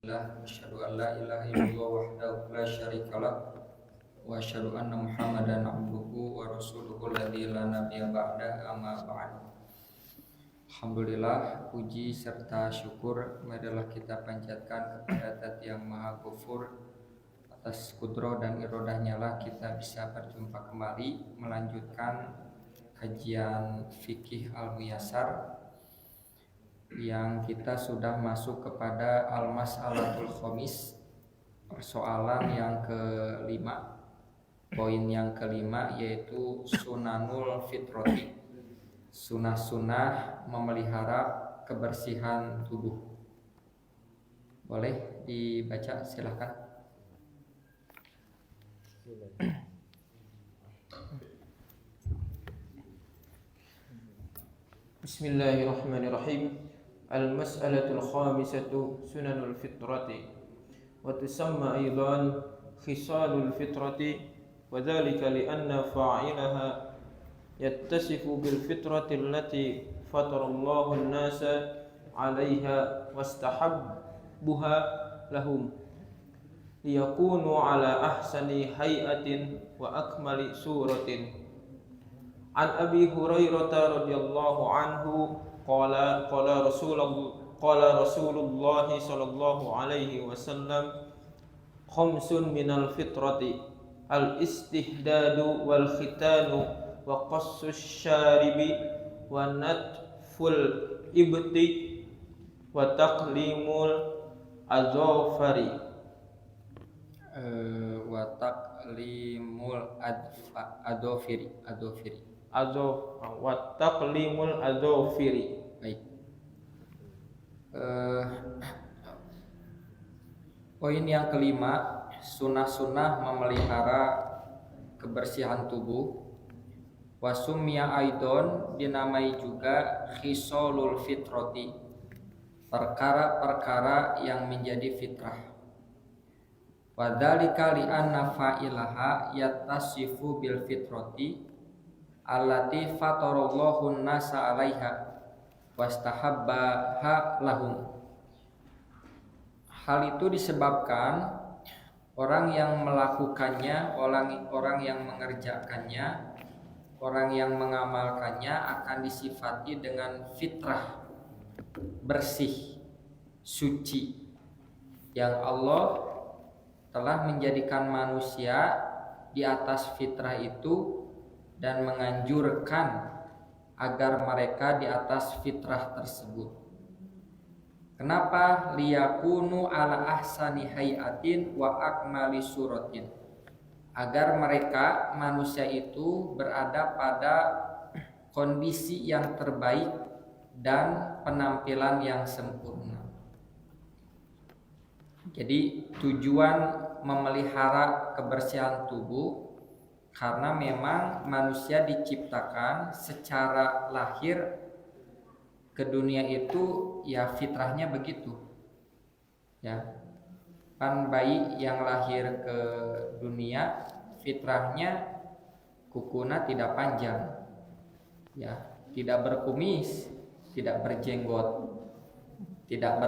Asyhadu an la ilaha illallah wahdahu la syarikalah wa asyhadu anna Muhammadan abduhu wa rasuluhu alladzi la nabiyya ba'da amma ba'd. Alhamdulillah, puji serta syukur marilah kita panjatkan kepada Zat yang Maha Ghafur. Atas kudroh dan irodahnya lah kita bisa berjumpa kembali melanjutkan kajian fikih al-muyassar yang kita sudah masuk kepada al-mas'alatul khamis, persoalan yang kelima, poin yang kelima, yaitu sunanul fitrati, sunah-sunah memelihara kebersihan tubuh. Boleh dibaca, silahkan. Bismillahirrahmanirrahim. Al-mas'alatul khamisatu sunanul fitrati wa tusamma aidan khisalul fitrati wa dhalika li anna fa'ilaha yattasifu bil fitrati allati fatarallahu an-nasa 'alayha wastahabbuha lahum liyakunu 'ala ahsani hay'atin wa akmali suratin. An Abi Hurairah radhiyallahu anhu qala Rasulullah sallallahu alaihi wasallam khamsun minal fitrati al-istihdadu wal khitanu wa qassus syaribi wa natful ibti wa taqlimul azafari Wa taqlimul adofiri wa taqlimul azafiri. Baik. Poin yang kelima, sunah-sunah memelihara kebersihan tubuh. Wasumya aidon, dinamai juga khisalul fitrati, perkara-perkara yang menjadi fitrah. Wadzalika li anna fa'ilaha yattasifu bil fitrati allati fatarallahu an-nasa 'alaiha wastahabbaha lahum. Hal itu disebabkan orang yang melakukannya, orang yang mengerjakannya, orang yang mengamalkannya akan disifati dengan fitrah, bersih, suci, yang Allah telah menjadikan manusia di atas fitrah itu dan menganjurkan agar mereka di atas fitrah tersebut. Kenapa? Liyakunu ala ahsani hayatin wa akmali suratin, agar mereka manusia itu berada pada kondisi yang terbaik dan penampilan yang sempurna. Jadi tujuan memelihara kebersihan tubuh karena memang manusia diciptakan secara lahir ke dunia itu ya fitrahnya begitu. Ya. Kan bayi yang lahir ke dunia fitrahnya kukunya tidak panjang. Ya, tidak berkumis, tidak berjenggot, tidak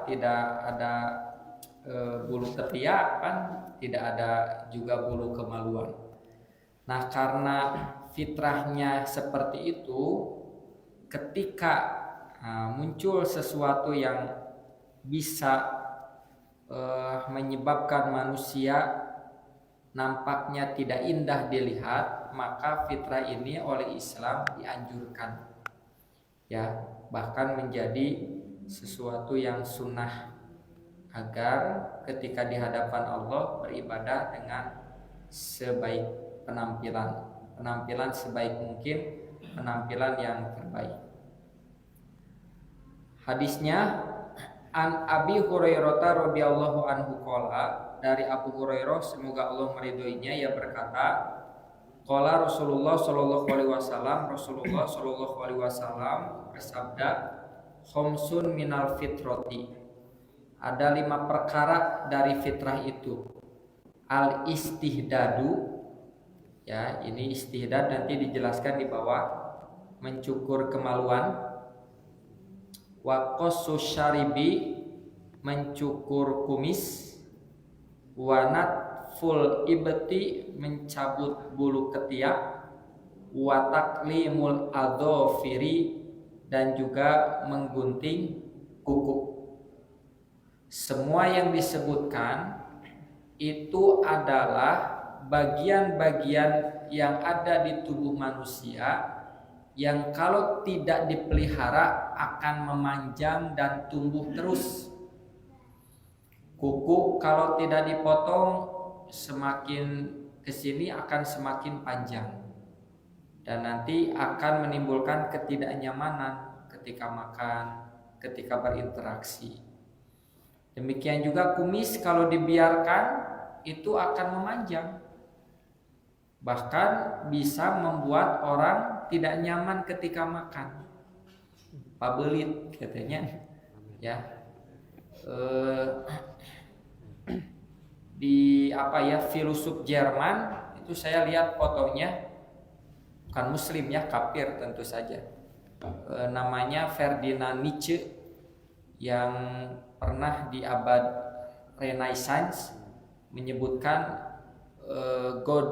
tidak ada bulu ketiak, kan tidak ada juga bulu kemaluan. Nah, karena fitrahnya seperti itu, ketika muncul sesuatu yang bisa menyebabkan manusia nampaknya tidak indah dilihat, maka fitrah ini oleh Islam dianjurkan, ya, bahkan menjadi sesuatu yang sunnah, agar ketika di hadapan Allah beribadah dengan sebaik penampilan sebaik mungkin, penampilan yang terbaik. Hadisnya an Abi Hurairah radhiyallahu anhu qala, dari Abu Hurairah semoga Allah meridhoinya, ia berkata, qala Rasulullah sallallahu alaihi wasallam, Rasulullah sallallahu alaihi wasallam bersabda, khamsun minal fitrati, ada 5 perkara dari fitrah itu. Al istihdadu, ya, ini istihdad nanti dijelaskan di bawah, mencukur kemaluan. Wa qassus syaribi, mencukur kumis, wanat full ibti mencabut bulu ketiak, wataklimul adzofiri dan juga menggunting kuku. Semua yang disebutkan itu adalah bagian-bagian yang ada di tubuh manusia yang kalau tidak dipelihara akan memanjang dan tumbuh terus. Kuku kalau tidak dipotong semakin kesini akan semakin panjang dan nanti akan menimbulkan ketidaknyamanan ketika makan, ketika berinteraksi. Demikian juga kumis kalau dibiarkan itu akan memanjang, bahkan bisa membuat orang tidak nyaman ketika makan. Pabelit katanya, ya. Di filosof Jerman itu saya lihat fotonya, bukan muslim ya, kafir tentu saja. Namanya Ferdinand Nietzsche yang pernah di abad Renaissance menyebutkan God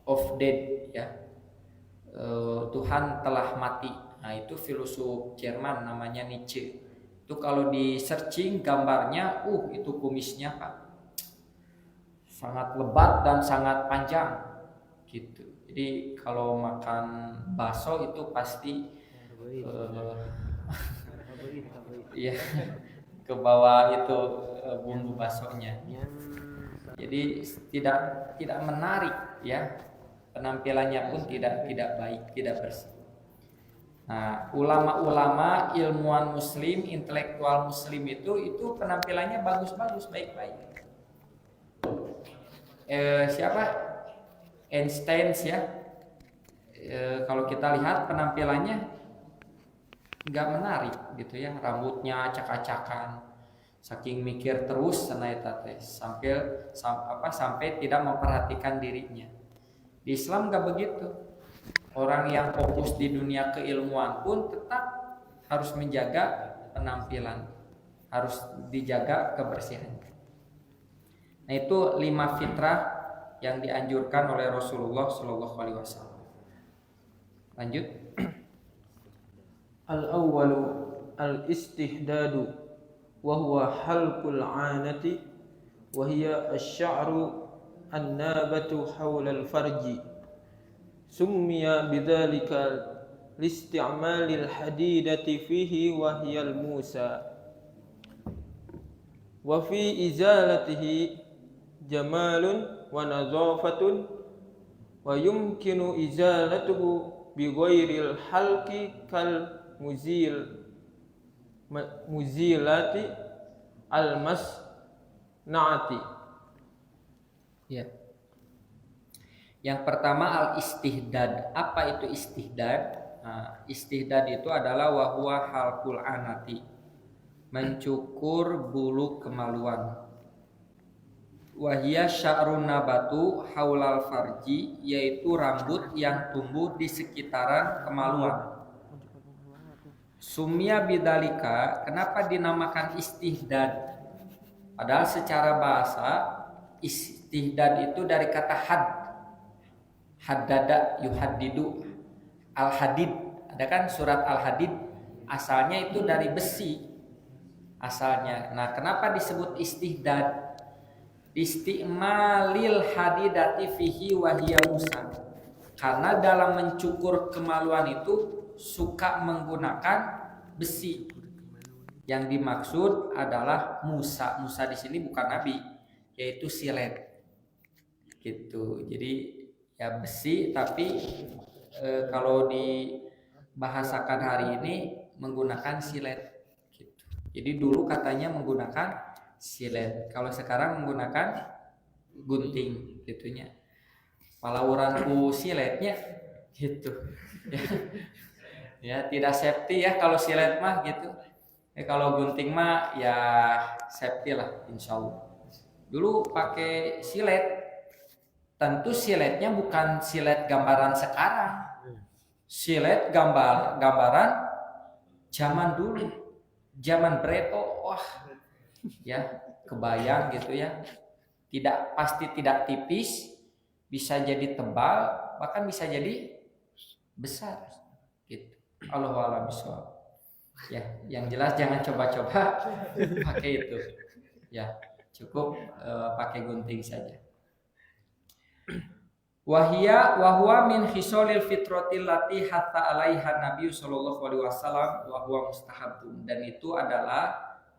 of dead ya, Tuhan telah mati. Nah itu filosof Jerman namanya Nietzsche. Itu kalau di searching gambarnya, itu kumisnya Pak sangat lebat dan sangat panjang gitu. Jadi kalau makan bakso itu pasti iya ke bawah itu bumbu baksonya. Jadi tidak menarik ya, penampilannya pun tidak baik, tidak bersih. Nah, ulama-ulama, ilmuwan muslim, intelektual muslim itu penampilannya bagus-bagus, baik-baik. Siapa? Einstein ya. Kalau kita lihat penampilannya nggak menarik gitu ya, rambutnya acak-acakan, saking mikir terus sampai tidak memperhatikan dirinya. Di Islam nggak begitu. Orang yang fokus di dunia keilmuan pun tetap harus menjaga penampilan, harus dijaga kebersihannya. Nah itu 5 fitrah yang dianjurkan oleh Rasulullah SAW. Lanjut. Al-awwalu al-istihdadu wa huwa halqul 'anati wa hiya asy-sya'ru an-nabatu hawla al-farji summiya bidzalika listi'malil hadidati fihi wa hiya al-musa wa fi izalatihi jamalun wa nadhafatun wa yumkinu izalatuhu bi ghairil halqi kal muzilati al-masna'ati. Ya. Yang pertama al-istihdad. Apa itu istihdad? Nah, istihdad itu adalah wahwa halqul anati, mencukur bulu kemaluan. Wahia sya'run nabatu haulal farji, yaitu rambut yang tumbuh di sekitaran kemaluan. Sumia bidalika, kenapa dinamakan istihdad? Padahal secara bahasa istihdad itu dari kata haddada yuhaddidu, al-hadid. Ada kan surat al-hadid, asalnya itu dari besi asalnya. Nah kenapa disebut istihdad? Isti'malil hadidati fihi wahiyya musa, karena dalam mencukur kemaluan itu suka menggunakan besi. Yang dimaksud adalah Musa. Musa di sini bukan nabi, yaitu silet. Gitu. Jadi ya besi, tapi kalau dibahasakan hari ini menggunakan silet. Gitu. Jadi dulu katanya menggunakan silet, kalau sekarang menggunakan gunting, gitunya. Palauranku siletnya, gitu. Ya tidak safety ya kalau silet mah gitu. Kalau gunting mah ya safety lah insya Allah. Dulu pakai silet, tentu siletnya bukan silet gambaran sekarang. Silet gambaran zaman dulu. zaman Breto, wah ya kebayang gitu ya, pasti tidak tipis, bisa jadi tebal, bahkan bisa jadi besar gitu. Allahu a'lam bishawab. Ya, yang jelas jangan coba-coba pakai itu. Ya, cukup pakai gunting saja. Wahwa min khisolil fitratil lati hatta alaiha Nabi sallallahu alaihi wasallam wa huwa mustahabun, dan itu adalah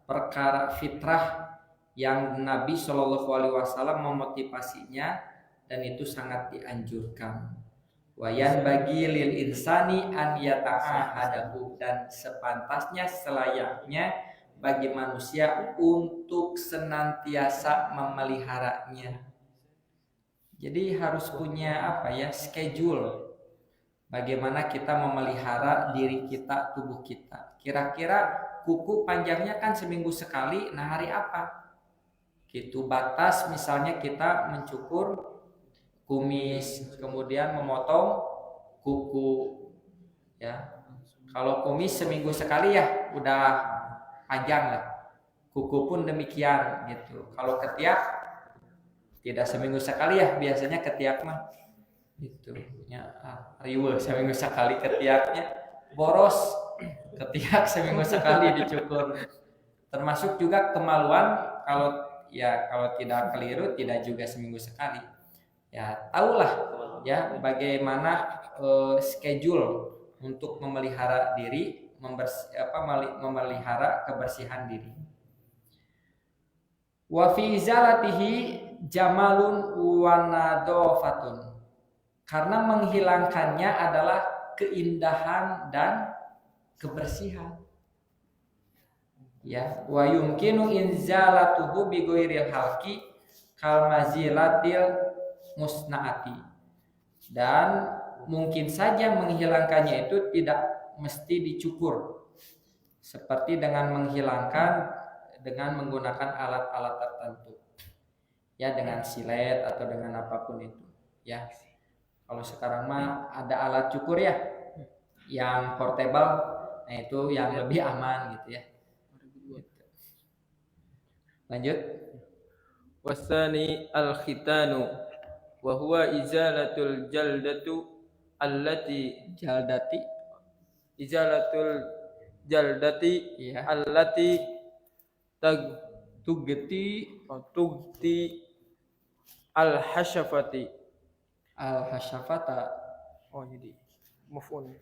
perkara fitrah yang Nabi sallallahu alaihi wasallam memotivasinya dan itu sangat dianjurkan. Wayan bagi lil insani an yata'ahadahu, dan sepantasnya selayaknya bagi manusia untuk senantiasa memeliharanya. Jadi harus punya schedule bagaimana kita memelihara diri kita, tubuh kita. Kira-kira kuku panjangnya kan seminggu sekali, nah hari apa? Gitu, batas misalnya kita mencukur kumis, kemudian memotong kuku ya. Kalau kumis seminggu sekali ya udah panjang lah. Kuku pun demikian gitu. Kalau ketiak tidak seminggu sekali ya, biasanya ketiak mah gitu ya, riweuh seminggu sekali ketiaknya, boros ketiak seminggu sekali dicukur. Termasuk juga kemaluan, kalau tidak keliru tidak juga seminggu sekali. Ya, tahulah ya bagaimana schedule untuk memelihara diri, memelihara kebersihan diri. Wa fi izalatihi jamalun wa nadhafatun, karena menghilangkannya adalah keindahan dan kebersihan. Ya, wa yumkinu inzalatuhu bi ghairil halqi kal mazilatil musnaati, dan mungkin saja menghilangkannya itu tidak mesti dicukur, seperti dengan menggunakan alat-alat tertentu ya, dengan silet atau dengan apapun itu ya. Kalau sekarang mah ada alat cukur ya yang portable, nah itu yang lebih aman gitu ya. Lanjut. Wasani al-khitanu wa huwa izalatul jaldati Ya. allati Tugti al-hashafati. al-hashafata. Oh jadi maf'ul.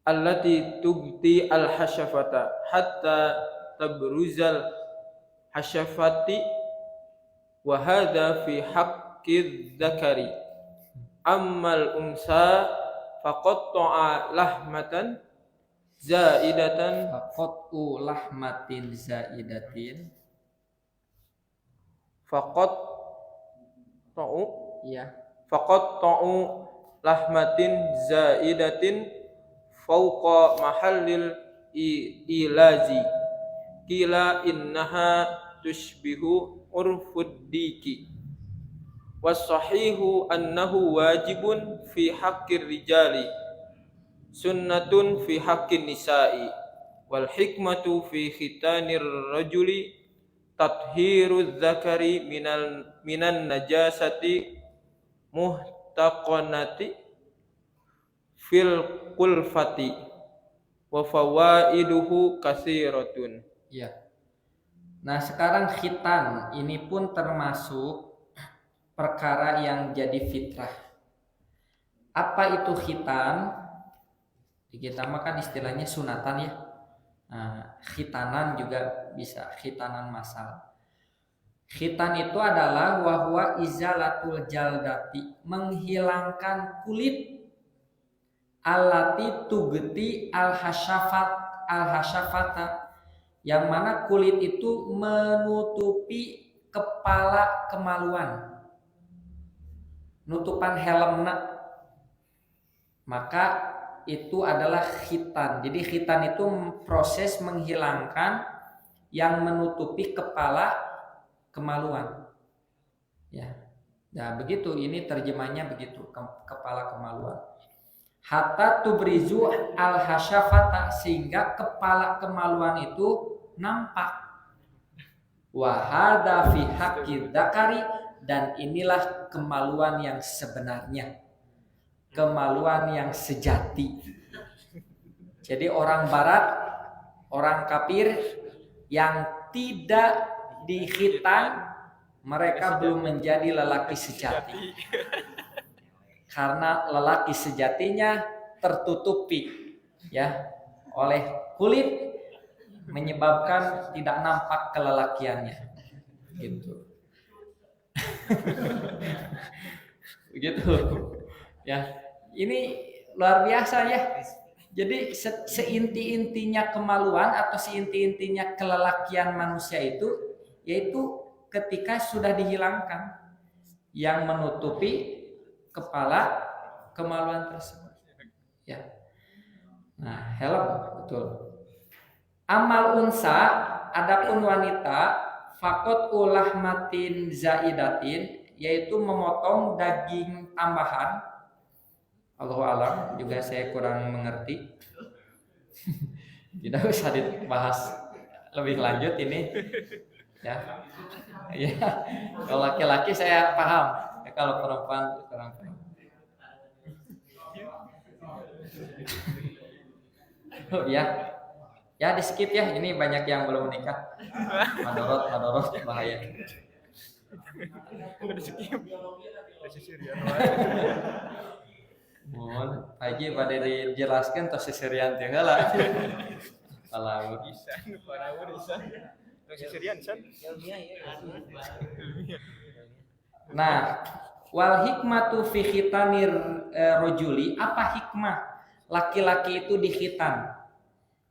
Allati tugti al-hashafata hatta tabruzal hashafati, wa hadha fi haqqi dzakari. Ammal unsa faqatta'a lahmatan zaidatan Qat'u lahmatin zaidatin. faqatta'u Ya. faqatta'u lahmatin zaidatin fauqa mahallil ilazi, qila innaha tushbihu urfud diki, was-sahihu annahu wajibun fi haqqir rijali, sunnatun fi haqqin nisa'i, wal hikmatu fi khitanir rajuli tathhiru dzakari minan najasati muhtaqanati fil qulfati wa fawaiduhu katsiratun. Ya. Nah, sekarang khitan ini pun termasuk perkara yang jadi fitrah. Apa itu khitan? Di kita mah kan istilahnya sunatan ya. Nah, khitanan juga bisa, khitanan masal. Khitan itu adalah wahwa izalatul jaldati, menghilangkan kulit, alati tugeti al-hashafata, yang mana kulit itu menutupi kepala kemaluan, nutupan helmna, maka itu adalah khitan. Jadi khitan itu proses menghilangkan yang menutupi kepala kemaluan. Ya. Nah, begitu, ini terjemahnya begitu, kepala kemaluan. hatta tubrizu al hasyafata, sehingga kepala kemaluan itu nampak. Wa hadza fi haqqi dzakari, dan inilah kemaluan yang sebenarnya, kemaluan yang sejati. Jadi orang barat, orang kafir yang tidak dikhitan, mereka belum menjadi lelaki sejati. Karena lelaki sejatinya tertutupi ya oleh kulit, menyebabkan tidak nampak kelelakiannya. Gitu. Begitu. Ya. Ini luar biasa ya. Jadi seinti-intinya kemaluan atau seinti-intinya kelelakian manusia itu yaitu ketika sudah dihilangkan yang menutupi kepala kemaluan tersebut. Ya. Nah, helm betul. Amal unsa, adapun wanita, fakot ulah matin zaidatin, yaitu memotong daging tambahan. Allahu alam, juga saya kurang mengerti. Tidak usah dibahas lebih lanjut ini. Ya, ya. Kalau laki-laki saya paham, ya, kalau perempuan kurang paham. Oh ya, ya di skip ya. Ini banyak yang belum menikah. Madorot bahaya. Di skip. Mohon pagi pada dijelaskan tos seserian teh heula. Kalau Bisa, para bisa. Seserian san. nah, wal hikmatu fi khitanir rojuli, apa hikmah laki-laki itu dikhitan?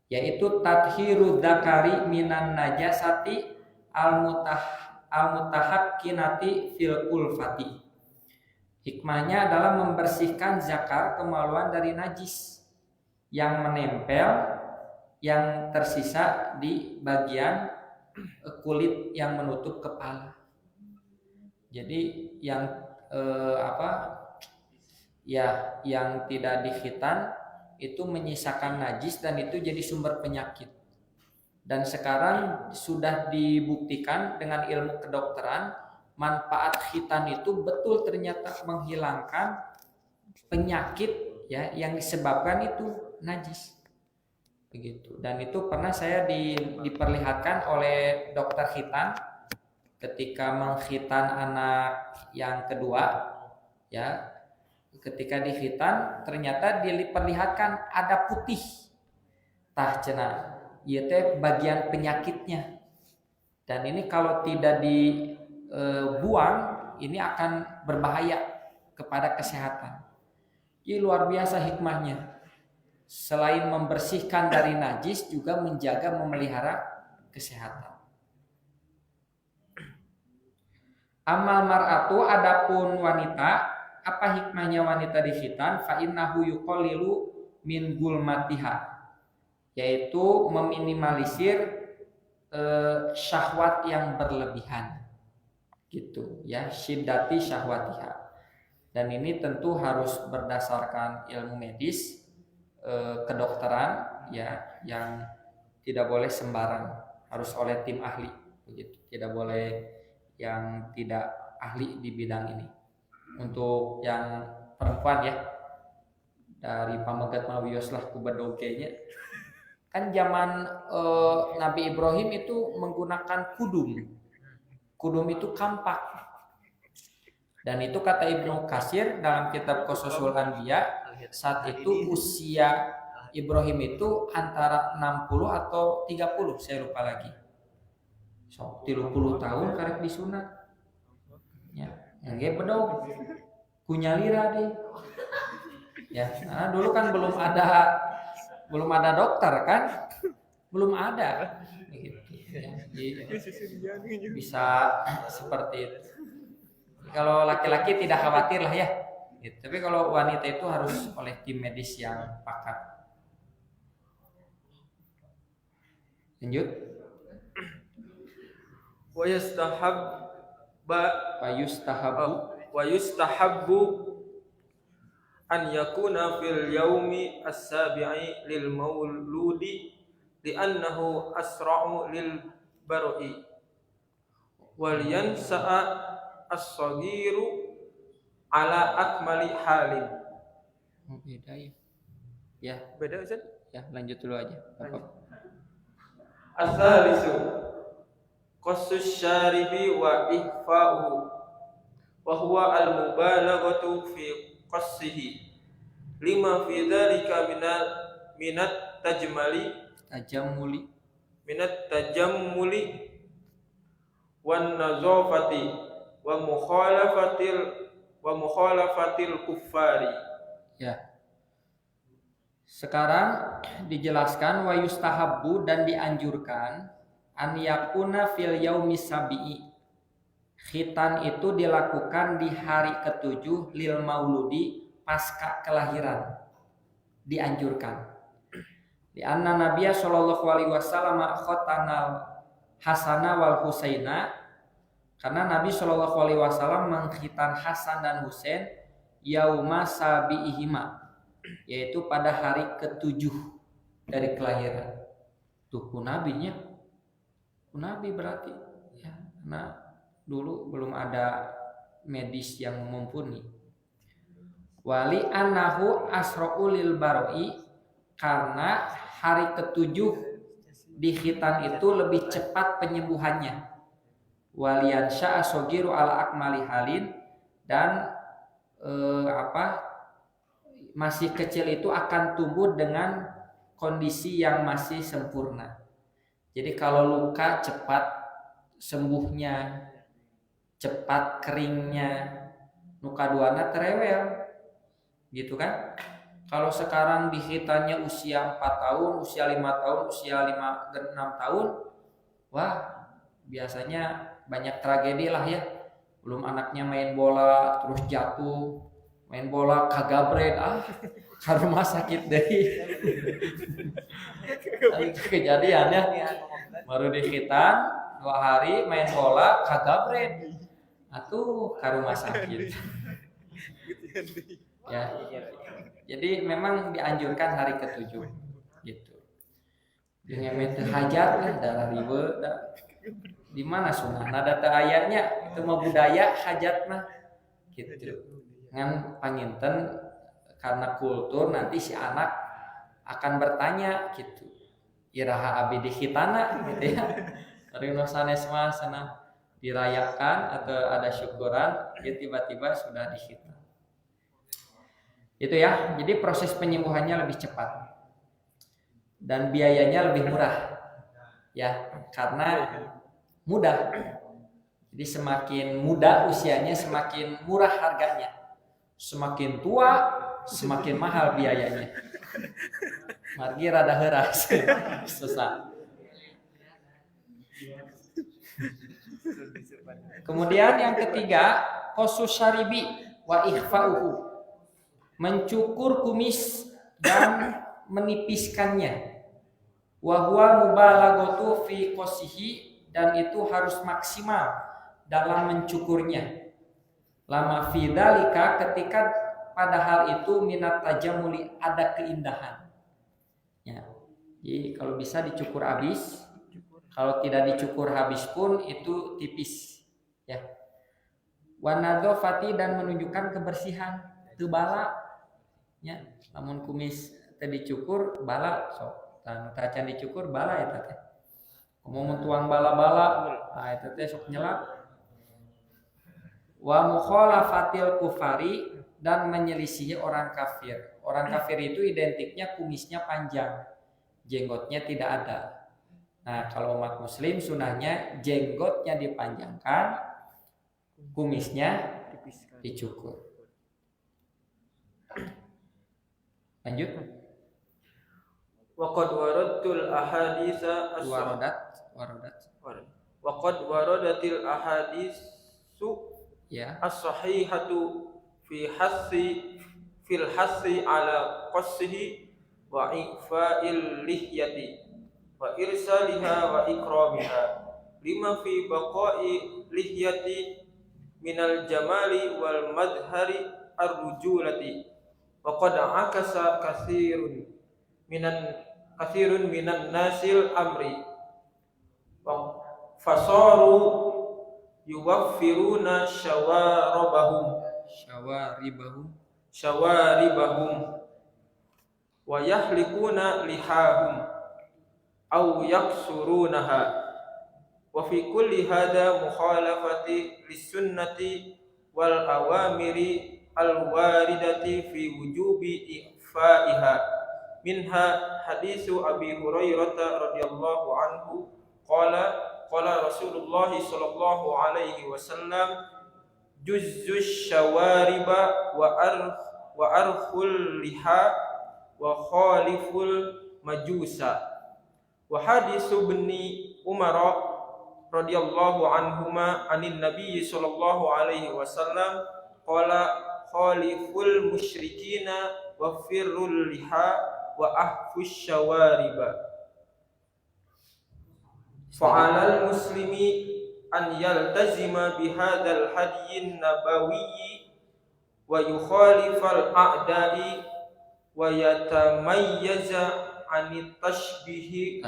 Yaitu tadhiru dzakari minan najasati al-mutahakkinati fil kulfati. Hikmahnya adalah membersihkan zakar, kemaluan, dari najis yang menempel, yang tersisa di bagian kulit yang menutup kepala. Jadi yang yang tidak dikhitan itu menyisakan najis dan itu jadi sumber penyakit. Dan sekarang sudah dibuktikan dengan ilmu kedokteran, manfaat khitan itu betul ternyata menghilangkan penyakit ya yang disebabkan itu najis. Begitu. Dan itu pernah saya diperlihatkan oleh dokter khitan ketika mengkhitan anak yang kedua ya. Ketika dikhitan ternyata diperlihatkan ada putih. Tah cenah ieu teh bagian penyakitnya. Dan ini kalau tidak dibuang ini akan berbahaya kepada kesehatan. Ini luar biasa hikmahnya. Selain membersihkan dari najis juga menjaga memelihara kesehatan. Amal mar'atu, adapun wanita, apa hikmahnya wanita dikhitan? Fa innahu yuqallilu min gulmatiha, yaitu meminimalisir syahwat yang berlebihan. Gitu ya, syiddati syahwatiha. Dan ini tentu harus berdasarkan ilmu medis, kedokteran ya, yang tidak boleh sembarang, harus oleh tim ahli begitu. Tidak boleh yang tidak ahli di bidang ini. Untuk yang perempuan ya, dari pamegat mawios lah kubadogenya. Kan zaman Nabi Ibrahim itu menggunakan kudum. Kudum itu kampak. Dan itu kata Ibnu Katsir dalam kitab Qasasul Anbiya, saat itu usia Ibrahim itu antara 60 atau 30, saya lupa lagi. So, 30 tahun karek disunat. Ya, yang ge bedog. Kunyalira deh. Ya, nah dulu kan belum ada dokter kan? Belum ada. Gitu. Ya, jadi, bisa seperti itu. Kalau laki-laki tidak khawatir lah ya. Gitu. Tapi kalau wanita itu harus oleh tim medis yang pakar. Lanjut. Wa yustahabbu an yakuna fil yaumi as-sabi'i lil mauludi li'annahu asra'u lil bar'i wal yansa'a as-saghiru ala akmali halin. Beda ya. Ya, Beda Ustaz? ya lanjut dulu aja. As-salisu qassus syaribi wa ihfa'uhu wa huwa al-mubalaghatu fi qassihi lima fi dhalika minat tajammuli wan nazafati wa mukhalafatil kuffari. Ya. Sekarang dijelaskan wa yustahabbu dan dianjurkan an yakuna fil yaumi sabi'i. Khitan itu dilakukan di hari ketujuh lil mauludi pasca kelahiran. Dianjurkan. Di anna Nabiya sallallahu alaihi wasallam khotanal Hasana wal Husaina, karena Nabi sallallahu alaihi wasallam mengkhitan Hasan dan Husain yauma sabi'ihima, yaitu pada hari ketujuh dari kelahiran. Tuh kunabinya, kunabi berarti ya, karena dulu belum ada medis yang mumpuni. Wali annahu asra'u lil bar'i, karena hari ketujuh di khitan itu lebih cepat penyembuhannya. Walian sya'a sogiru ala akmali halin, dan masih kecil itu akan tumbuh dengan kondisi yang masih sempurna. Jadi kalau luka cepat sembuhnya, cepat keringnya, nuka duana terewel, gitu kan? Kalau sekarang di khitannya usia 4 tahun, usia 5 tahun, usia 6 tahun, wah biasanya banyak tragedi lah ya. Belum anaknya main bola terus jatuh, main bola kagabret, karena sakit deh. Kejadiannya baru di khitan 2 hari main bola kagabret, atuh karena sakit. Ya. Jadi memang dianjurkan hari ketujuh gitu. Dengan metode hajat lah darah ribe di mana sunnah nada teu ayanya, itu mah budaya hajat mah gitu. Ngan panginten karena kultur nanti si anak akan bertanya gitu. Iraha abi di khitana gitu ya. Rino sanes mah sana dirayakan atau ada syukuran, ya tiba-tiba sudah di khitan. Itu ya, jadi proses penyembuhannya lebih cepat dan biayanya lebih murah ya, karena mudah. Jadi semakin muda usianya semakin murah harganya, semakin tua semakin mahal biayanya. Margi rada heuras susah. Kemudian yang ketiga, qasus syaribi wa ikhfa'uhu, mencukur kumis dan menipiskannya. Wa huwa mubalaghatu fi qasihi, dan itu harus maksimal dalam mencukurnya. Lama fi dzalika, ketika pada hal itu minat tajamuli, ada keindahan. Ya. Jadi kalau bisa dicukur habis, kalau tidak dicukur habis pun itu tipis ya. Wa nadzafati, dan menunjukkan kebersihan, teu bala. Ya, namun kumis tadi dicukur bala sok tan tacan dicukur bala eta teh. Komo tuang bala-bala, eta teh sok nyelak. Wa mukhalafatil kufari, dan menyelisihi orang kafir. Orang kafir itu identiknya kumisnya panjang, jenggotnya tidak ada. Nah, kalau umat muslim sunahnya jenggotnya dipanjangkan, kumisnya dicukur. Lanjut. Waqad waradtul ahaditsa waqad waradatil ahaditsu ya as-sahihatu fil hassi ala qassihi wa ifa'il lihyati wa irsaliha wa ikramiha lima fi baqa'i lihyati minal jamali wal madhari ar-rujulati wa qad akasa katsirun minan nasil amri wa fasaru yuwaffiruna syawaribahum wa yahlikuna lihahum aw yaksurunaha wa fi kulli hada mukhalafati lis-sunnati wal awamiri al-waridati fi wujubi ifaiha minha haditsu Abi Hurairah radhiyallahu anhu qala Rasulullah sallallahu alaihi wasallam juzzus syawariba wa arkhul liha wa khaliful majusa wa hadisu ibni Umar radhiyallahu anhuma anin nabiy sallallahu alaihi wasallam qala khaliful musyrikina wa firrul liha wa ahfush syawariba fa'alal muslimi an yaltazima bihadzal hadyin nabawiyyi wa yukhalifal a'da'i wa yatamayyaza anit tashabbuhi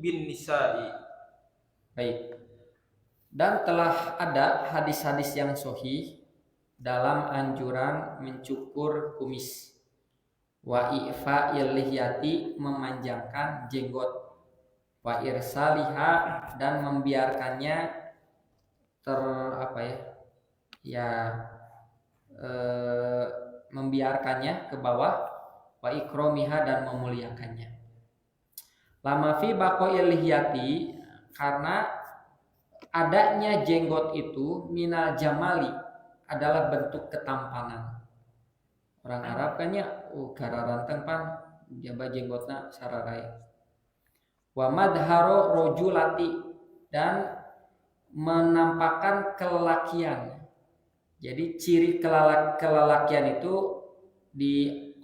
bin nisa'i. Baik. Dan telah ada hadis-hadis yang sahih dalam anjuran mencukur kumis, wa ifa'il lihyati memanjangkan jenggot, wa irsaliha dan membiarkannya membiarkannya ke bawah, wa ikromiha dan memuliakannya. Lama fi baqoil lihyati, karena adanya jenggot itu minal jamali adalah bentuk ketampanan. Orang Arab kan ya gara ranteng pan jaba jenggotna sararaya. Wa madharo rojulati, dan menampakkan kelelakian. Jadi ciri kelelakian itu di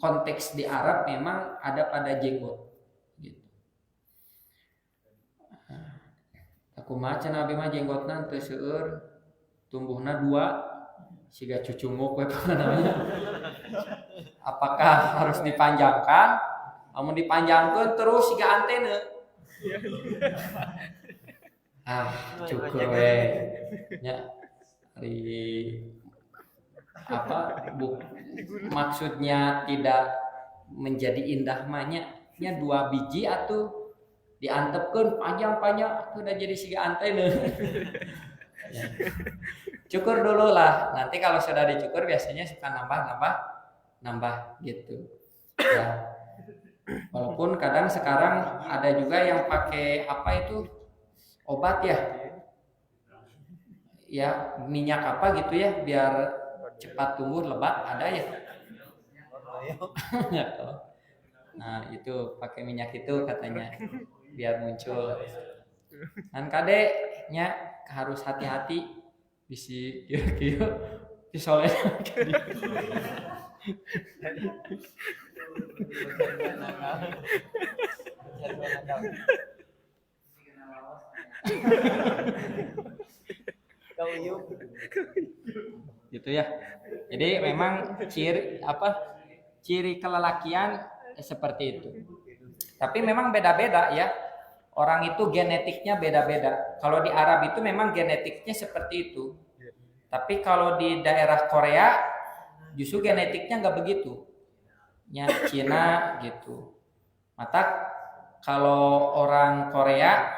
konteks di Arab memang ada pada jenggot gitu. Aku maca Nabi mah jenggotna teu seueur, tumbuhna 2 siga cucunguk we namanya. Apakah harus dipanjangkan? Namun dipanjangkan terus siga antena. Cukur we nya maksudnya tidak menjadi indah mahnya nya 2 biji atuh diantepkeun panjang-panjang udah jadi siga antena. Ya. Cukur dulu lah, nanti kalau sudah dicukur biasanya suka nambah gitu ya. Walaupun kadang sekarang ada juga yang pakai obat ya minyak gitu ya biar cepat tumbuh lebat, ada ya. Nah itu pakai minyak itu katanya biar muncul. Dan kadeknya harus hati-hati bisi kieu disoleh. Gitu ya. Jadi memang ciri kelelakian seperti itu. Tapi memang beda-beda ya. Orang itu genetiknya beda-beda. Kalau di Arab itu memang genetiknya seperti itu. Tapi kalau di daerah Korea justru genetiknya nggak begitu. Ya Cina gitu. Maka kalau orang Korea,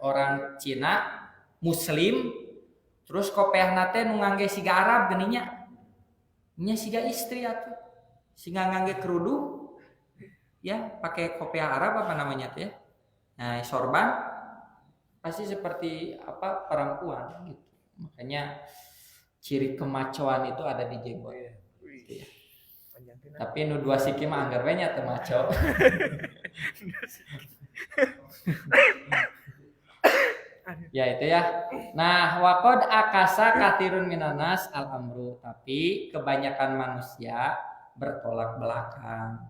orang Cina, Muslim, terus kopeahna teh nu ngangge siga Arab geuninnya. Nya siga istri atuh. Siga ngangge kerudung ya pakai kopiah Arab apa namanya teh? Nah, sorban pasti seperti perempuan gitu. Makanya ciri kemacoan itu ada di jenggot. Gitu ya. Tapi nu 2 siki mah anggar we nya teu maco. Ya itu ya. Nah, waqad akasa katirun minanas al-amru, tapi kebanyakan manusia bertolak belakang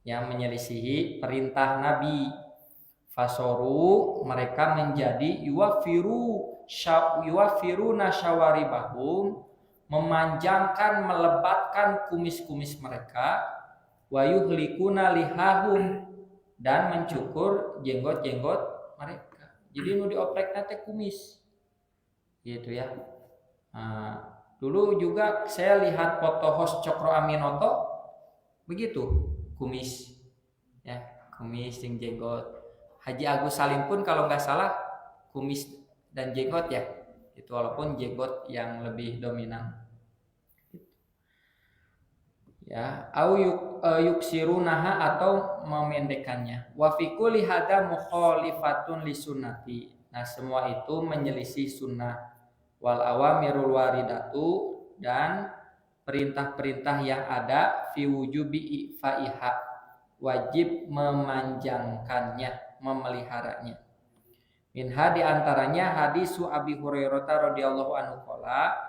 yang menyelisihi perintah Nabi. Fasoru, mereka menjadi yuwafiruna syawaribahum, memanjangkan, melebatkan kumis-kumis mereka, wa yuhlikuna lihahum, dan mencukur jenggot-jenggot mereka. Jadi nu dioprekna teh kumis. Gitu ya. Nah, dulu juga saya lihat foto host Cokro Aminoto begitu, kumis. Ya, kumis jeung jenggot. Haji Agus Salim pun kalau nggak salah kumis dan jenggot ya. Itu walaupun jenggot yang lebih dominan. Ya, au yuksirunaha atau memendekkannya. Wa fi kulli hadza mukhalifatun lisunnati. Nah, semua itu menyelisih sunnah. Wal awamirul waridatu, dan perintah-perintah yang ada fi wujubi ifaiha, wajib memanjangkannya, memeliharanya. Minha di antaranya hadisu Abi Hurairah radhiyallahu anhu qala,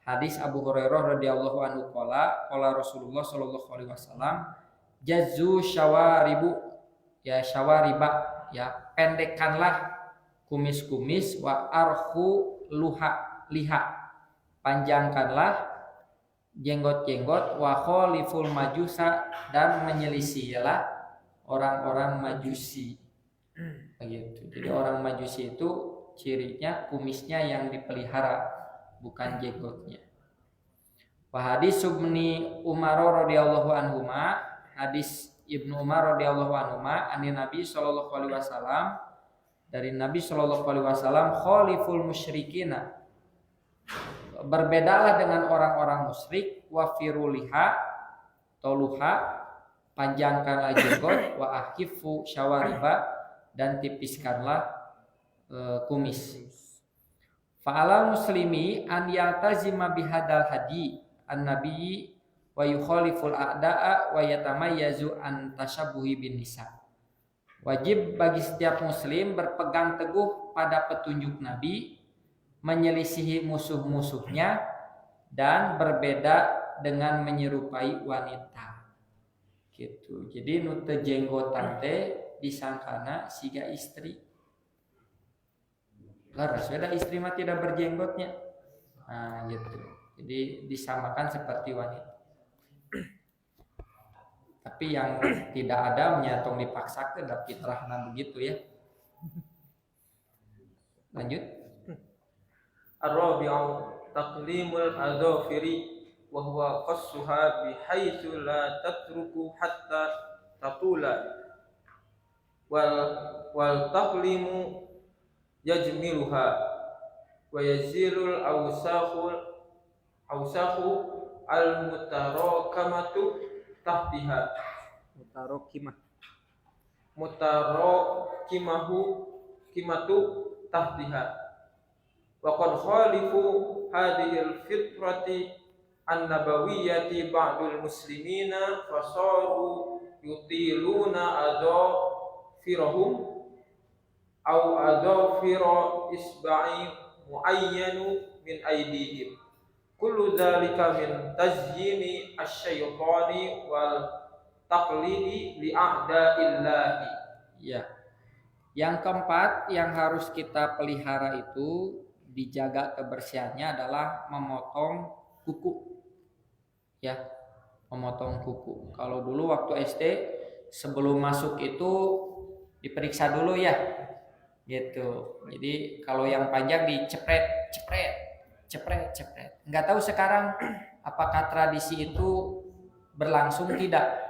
hadis Abu Hurairah radhiyallahu anhu qala Rasulullah sallallahu alaihi wasallam, jazzu syawaribu, ya syawariba, ya pendekkanlah kumis-kumis, wa arhu liha, panjangkanlah jenggot-jenggot, wa khaliful majusa, dan menyelisihilah orang-orang majusi. Begitu. Jadi orang majusi itu cirinya kumisnya yang dipelihara, bukan jenggotnya. Wa hadis Ibnu Umar radhiyallahu anhuma, hadis Ibnu Umar radhiyallahu anhuma, ani Nabi sallallahu alaihi wasallam, dari Nabi sallallahu alaihi wasallam, khaliful musyrikina, berbedalah dengan orang-orang musyrik, wa firuliha toluha, panjangkanlah jenggot, wa ahifu syawariba, dan tipiskanlah kumis. Fa'alal muslimi an yaltazima bihadal hadi an-nabi wa yukhaliful a'da'a wa yatamayyazu an tashabbuhi bin nisa. Wajib bagi setiap muslim berpegang teguh pada petunjuk Nabi, menyelisihi musuh-musuhnya, dan berbeda dengan menyerupai wanita. Gitu. Jadi nu teu jenggotan teh disangkana siga istri. Laras beda istri mah tidak berjenggotnya. Nah, gitu. Jadi disamakan seperti wanita. Tapi yang tidak ada menyatong dipaksakan, dan fitrahna begitu ya. Lanjut. Ar-rabi'u taqlimul adhafiri wa huwa qassuha bihaitsu la tatruku hatta tatula wal taqlimu yajmiluha wa yazilul awsakhu al mutarakamatu tahtiha kimatu tahtiha wa qad khalifu hadhil fitrati an-nabawiyyati ba'dul muslimina fasaru yutiluna adhafirahum aw adhafira isba'i muayyanu min aydihim. Kullu dzalika min tazyini asy-syaitani wal taqlidi li a'da'illahi. Ya. Yang keempat yang harus kita pelihara itu, dijaga kebersihannya, adalah memotong kuku. Ya, memotong kuku. Kalau dulu waktu SD sebelum masuk itu diperiksa dulu ya. Gitu. Jadi kalau yang panjang dicepret. Enggak tahu sekarang apakah tradisi itu berlangsung tidak.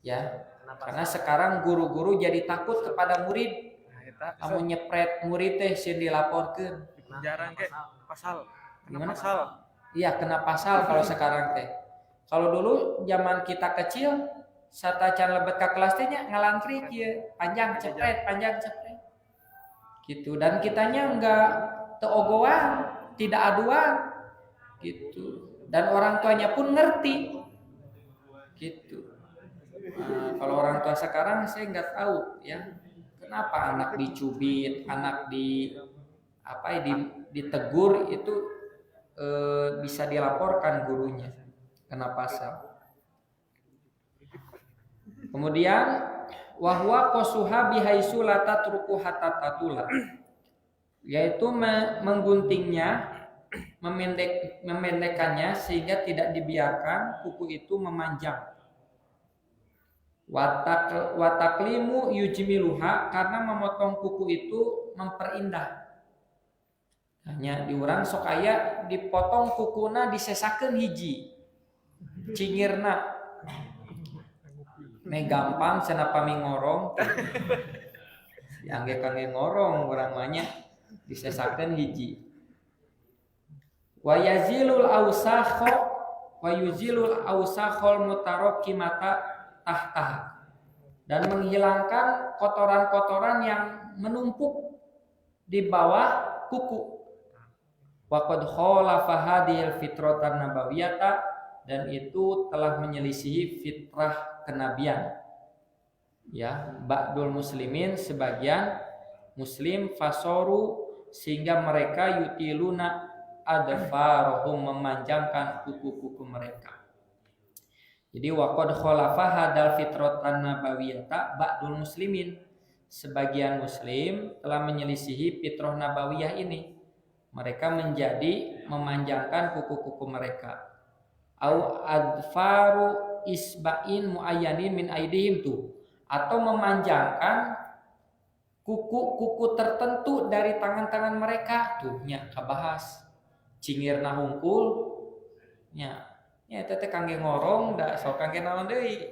Ya. Karena sekarang guru-guru jadi takut kepada murid. Kamu nyepret murid teh sieun dilaporkeun. Jarang ke pasal. Gimana? Pasal. Iya, kena pasal kalau sekarang teh. Kalau dulu zaman kita kecil, sata can lebet ka kelas teh nya ngalangkrik ieu, panjang cepret. Gitu, dan kitanya enggak teogoan, tidak aduan. Gitu. Dan orang tuanya pun ngerti. Gitu. Nah, kalau orang tua sekarang saya nggak tahu ya kenapa anak dicubit, anak ditegur itu bisa dilaporkan gurunya kena pasal. Kemudian wahwa qasuha bihaitsu la tatruku hatta tatula, yaitu mengguntingnya memendekkannya sehingga tidak dibiarkan kuku itu memanjang. Wataklimu yujmiluha, karena memotong kuku itu memperindah. Hanya diurang sok aya dipotong kukuna disesakeun hiji cingirna. Me gampang cenah pami ngorong. Diangge kangge ngorong urang mah nya disesakeun hiji. Wa yazilul ausakho wa yuzilul ausakhol mutarokkimata tahtaha, dan menghilangkan kotoran-kotoran yang menumpuk di bawah kuku. Wa qad khalafa hadhil fitratan nabawiyata, dan itu telah menyelisihi fitrah kenabian. Ya, ba'dul muslimin, sebagian muslim, fasoru, sehingga mereka yutiluna adfarahum, memanjangkan kuku-kuku mereka. Jadi waqad khalafa hadal fitratan nabawiyata ba'dul muslimin, sebagian muslim telah menyelisihi fitrah nabawiyah ini. Mereka menjadi memanjangkan kuku-kuku mereka. Au adfaru isba'in muayyanin min aidihim tuh, atau memanjangkan kuku-kuku tertentu dari tangan-tangan mereka tuh nya kabahas. Cingirna hungkul nya teteh kangge ngorong da sok kangge naon deui.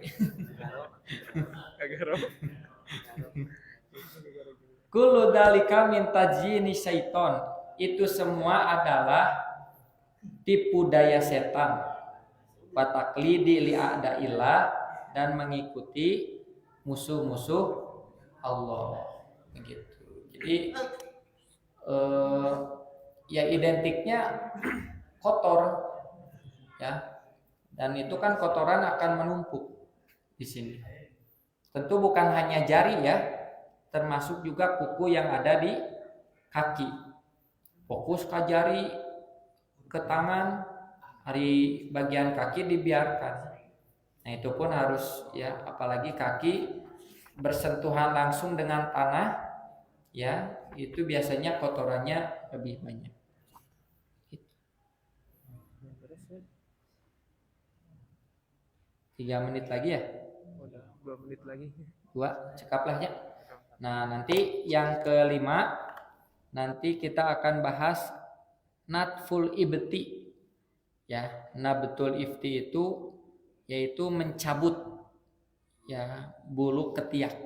Kullu dalika min tajini syaiton, itu semua adalah tipu daya setan. Wataklidi li'a'daillah, dan mengikuti musuh-musuh Allah begitu. Jadi ya identiknya kotor ya. Dan itu kan kotoran akan menumpuk di sini. Tentu bukan hanya jari ya, termasuk juga kuku yang ada di kaki. Fokus ke jari, ke tangan, hari bagian kaki dibiarkan. Nah itu pun harus ya, apalagi kaki bersentuhan langsung dengan tanah, ya itu biasanya kotorannya lebih banyak. 3 menit lagi ya? Udah 2 menit lagi. 2, cekaplah ya. Nah, nanti yang kelima, nanti kita akan bahas natful ibti. Ya, nabtul ifti itu yaitu mencabut ya bulu ketiak.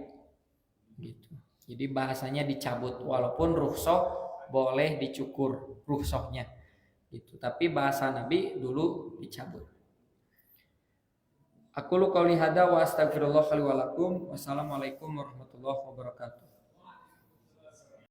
Gitu. Jadi bahasanya dicabut, walaupun rukhsah boleh dicukur rukhsahnya. Gitu. Tapi bahasa Nabi dulu dicabut. Aku qouli hada wa astaghfirullah li wa lakum. Wassalamualaikum warahmatullahi wabarakatuh.